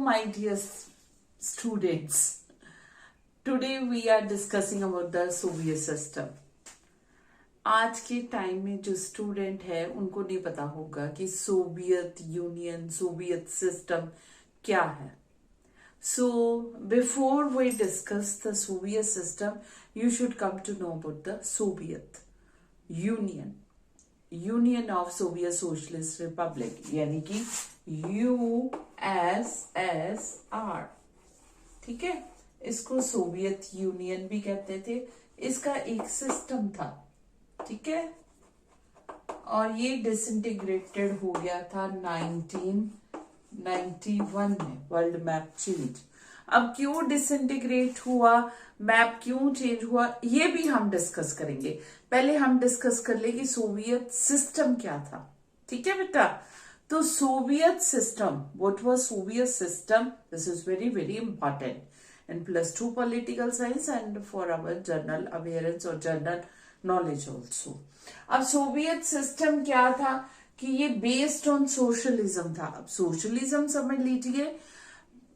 my dear students. Today we are discussing about the Soviet system. आज के time में जो स्टूडेंट है उनको नहीं पता होगा कि सोवियत यूनियन, सोवियत सिस्टम क्या है. So before we discuss the Soviet system, you should come to know about the Soviet Union, Union of Soviet Socialist Republic, यानी कि USSR. ठीक है, इसको सोवियत यूनियन भी कहते थे. इसका एक सिस्टम था, ठीक है, और ये डिसइंटीग्रेटेड हो गया था 1991 में. World map change. अब क्यों डिसइंटीग्रेट हुआ, मैप क्यों चेंज हुआ, ये भी हम डिस्कस करेंगे. पहले हम डिस्कस कर ले कि सोवियत सिस्टम क्या था. ठीक है बेटा, तो Soviet system, what was Soviet system, this is very very important in +2 political science and for our general awareness और general knowledge also. अब सोवियत सिस्टम क्या था कि ये बेस्ड ऑन सोशलिज्म था. अब सोशलिज्म समझ लीजिए,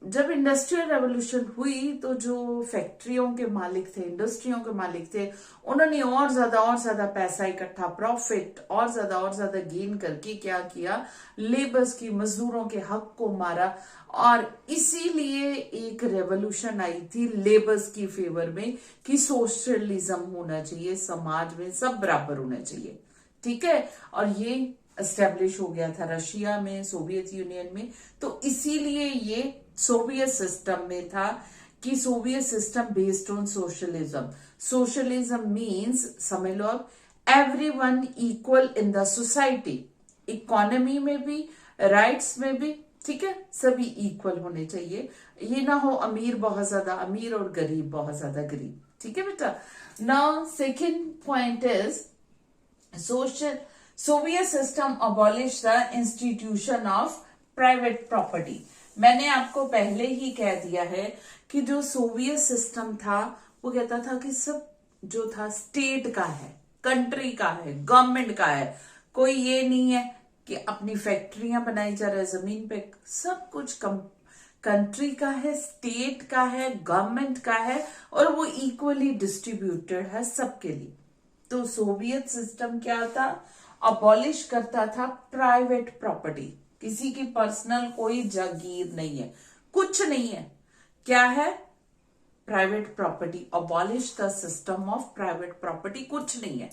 जब इंडस्ट्रियल रेवोल्यूशन हुई तो जो फैक्ट्रियों के मालिक थे, इंडस्ट्रियों के मालिक थे, उन्होंने और ज्यादा पैसा इकट्ठा, प्रॉफिट और ज्यादा गेन करके क्या किया, लेबर्स की, मजदूरों के हक को मारा. और इसीलिए एक रेवोल्यूशन आई थी लेबर्स की फेवर में कि सोशलिज्म होना चाहिए, समाज में सब बराबर होना चाहिए. ठीक है, और ये एस्टेब्लिश हो गया था रशिया में, सोवियत यूनियन में. तो इसीलिए ये सोवियत सिस्टम में था कि Soviet system based on socialism. Socialism means समझ लो अब, everyone equal in the society, economy में भी, राइट्स में भी. ठीक है, सभी इक्वल होने चाहिए. ये ना हो अमीर बहुत ज्यादा अमीर और गरीब बहुत ज्यादा गरीब. ठीक है बेटा. Now second point is Soviet system abolish the institution of private property. मैंने आपको पहले ही कह दिया है कि जो सोवियत सिस्टम था वो कहता था कि सब जो था स्टेट का है, कंट्री का है, गवर्नमेंट का है. कोई ये नहीं है कि अपनी फैक्ट्रियां बनाई जा रहा है जमीन पे. सब कुछ कंट्री का है, स्टेट का है, गवर्नमेंट का है, और वो इक्वली डिस्ट्रीब्यूटेड है सबके लिए. तो सोवियत सिस्टम क्या था, अबॉलिश करता था प्राइवेट प्रॉपर्टी. किसी की पर्सनल कोई जागीर नहीं है, कुछ नहीं है. क्या है, private property. Abolish the system of private property. कुछ नहीं है,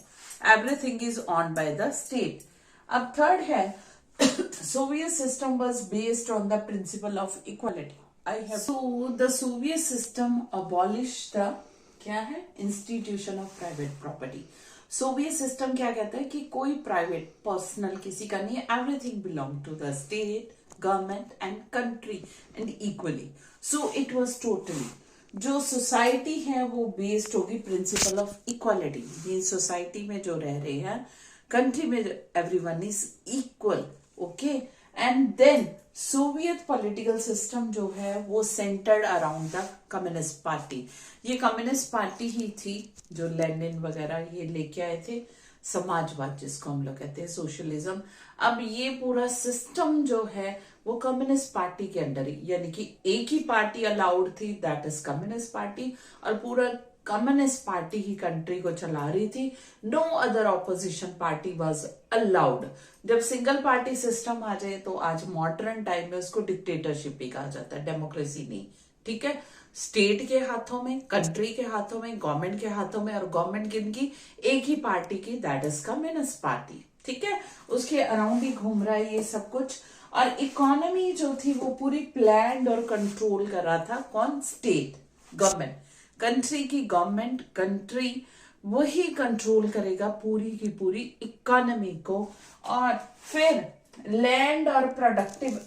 everything is on by the state. अब थर्ड है, Soviet system was based on the principal of equality. So the Soviet system abolish the, क्या है, institution of private property. Soviet system क्या कहता है कि कोई प्राइवेट पर्सनल किसी का नहीं है, everything belong to the state, government and country and equally. So it was totally, जो सोसाइटी है वो बेस्ड होगी प्रिंसिपल ऑफ इक्वालिटी. ये सोसाइटी में जो रह रहे हैं, कंट्री में everyone is equal. Okay, and then Soviet political system जो है वो centred around the communist party. ये कम्युनिस्ट पार्टी ही थी जो लेनिन वगैरह ये लेके आए थे, समाजवाद जिसको हम लोग कहते हैं, सोशलिज्म. अब ये पूरा सिस्टम जो है वो कम्युनिस्ट पार्टी के अंडर ही, यानी कि एक ही पार्टी अलाउड थी, दैट इज कम्युनिस्ट पार्टी, और पूरा कम्युनिस्ट पार्टी ही कंट्री को चला रही थी. No other opposition party was allowed. जब सिंगल पार्टी सिस्टम आ जाए तो आज मॉडर्न टाइम में उसको डिक्टेटरशिप भी कहा जाता है, डेमोक्रेसी नहीं. ठीक है, स्टेट के हाथों में, कंट्री के हाथों में, गवर्नमेंट के हाथों में, और गवर्नमेंट किनकी, एक ही पार्टी की, दैट इज कम्युनिस्ट पार्टी. ठीक है, उसके अराउंड ही घूम रहा है ये सब कुछ. और इकोनॉमी जो थी वो पूरी प्लान्ड और कंट्रोल कर रहा था कौन, स्टेट, गवर्नमेंट. कंट्री की गवर्नमेंट, कंट्री वही कंट्रोल करेगा पूरी की पूरी इकोनॉमी को. और फिर लैंड और प्रोडक्टिव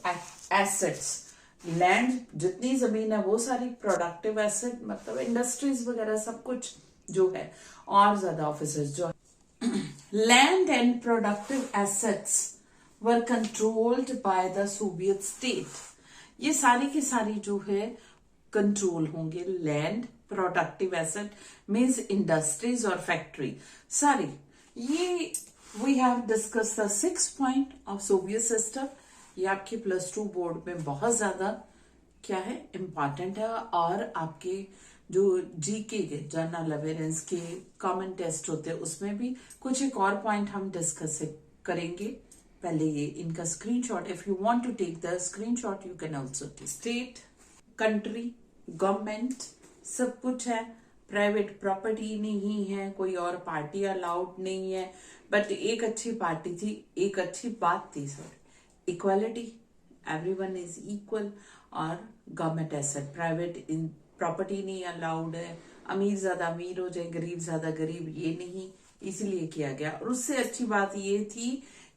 एसेट्स, लैंड जितनी जमीन है वो सारी, प्रोडक्टिव एसेट मतलब इंडस्ट्रीज वगैरह सब कुछ जो है, और ज्यादा ऑफिसर्स जो land and productive assets were controlled by the Soviet state. ये सारी की सारी जो है कंट्रोल होंगे. Land, productive asset means industries और फैक्ट्री सारी. ये we have discuss the 6 point of Soviet system. ये आपके +2 बोर्ड में बहुत ज्यादा क्या है, इम्पॉर्टेंट है। और आपके जो जीके के जनरल अवेयरेंस के कॉमन टेस्ट होते हैं उसमें भी कुछ एक और पॉइंट हम डिस्कस करेंगे। पहले ये इनका screenshot, if you want to take the screenshot you can also take. State, country, government सब कुछ है, प्राइवेट प्रॉपर्टी नहीं है, कोई और पार्टी अलाउड नहीं है। बट एक अच्छी पार्टी थी, एक अच्छी बात थी sir, equality, everyone is equal. और गवर्नमेंट एसेट, प्राइवेट इन प्रॉपर्टी नहीं अलाउड है, अमीर ज्यादा अमीर हो जाए, गरीब ज्यादा गरीब, ये नहीं, इसीलिए किया गया। और उससे अच्छी बात ये थी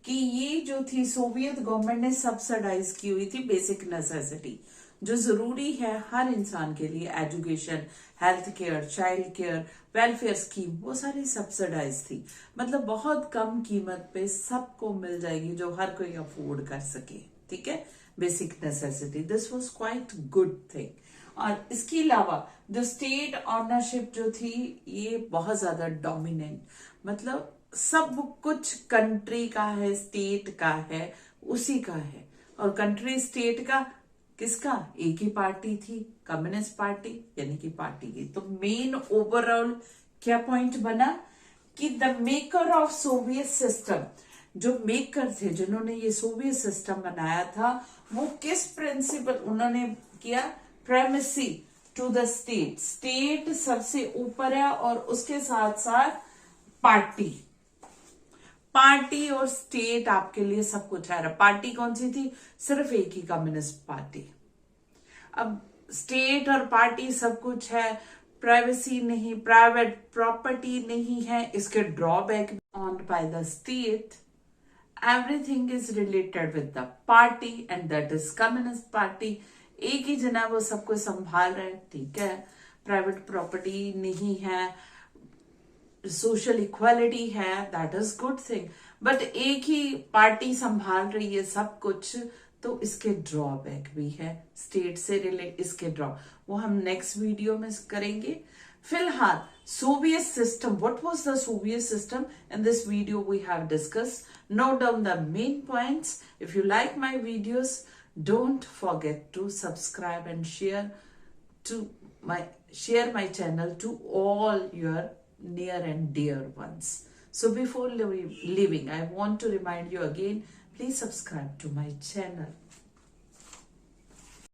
कि ये जो थी सोवियत गवर्नमेंट ने सब्सिडाइज की हुई थी बेसिक नेसेसिटी, जो जरूरी है हर इंसान के लिए, education, health care, child care, welfare scheme, वो सारी सब्सिडाइज थी। मतलब बहुत कम कीमत पे सबको मिल जाएगी जो हर कोई अफोर्ड कर सके, ठीक है, basic necessity. This was quite good thing. और इसके अलावा जो स्टेट ऑनरशिप जो थी ये बहुत ज्यादा डोमिनेंट, मतलब सब कुछ कंट्री का है, स्टेट का है, उसी का है। और कंट्री स्टेट का किसका, एक ही पार्टी थी, कम्युनिस्ट पार्टी, यानी कि पार्टी की। तो मेन ओवरऑल क्या पॉइंट बना कि the maker of Soviet system, जो मेकर थे जिन्होंने ये सोवियत सिस्टम बनाया था, वो किस प्रिंसिपल उन्होंने किया, प्रेमिसी टू द स्टेट, स्टेट सबसे ऊपर है और उसके साथ साथ पार्टी, पार्टी और स्टेट आपके लिए सब कुछ है। पार्टी कौन सी थी, सिर्फ एक ही, कम्युनिस्ट पार्टी। अब स्टेट और पार्टी सब कुछ है, प्राइवेसी नहीं, प्राइवेट प्रॉपर्टी नहीं है, इसके drawback on by the state, everything is related with the party and that is communist party. एक ही जना वो सबको संभाल रहे, ठीक है, प्राइवेट प्रॉपर्टी नहीं है, सोशल इक्वालिटी है, that is good thing. But एक ही पार्टी संभाल रही है सब कुछ, तो इसके ड्रॉबैक भी है, स्टेट से रिलेट इसके ड्रॉ, वो हम नेक्स्ट वीडियो में करेंगे। फिलहाल Soviet system, what was the Soviet system, in this video we have discuss, note down the main points. If you like my videos, don't forget to subscribe and share my channel to all your near and dear ones. So before leaving, I want to remind you again, please subscribe to my channel.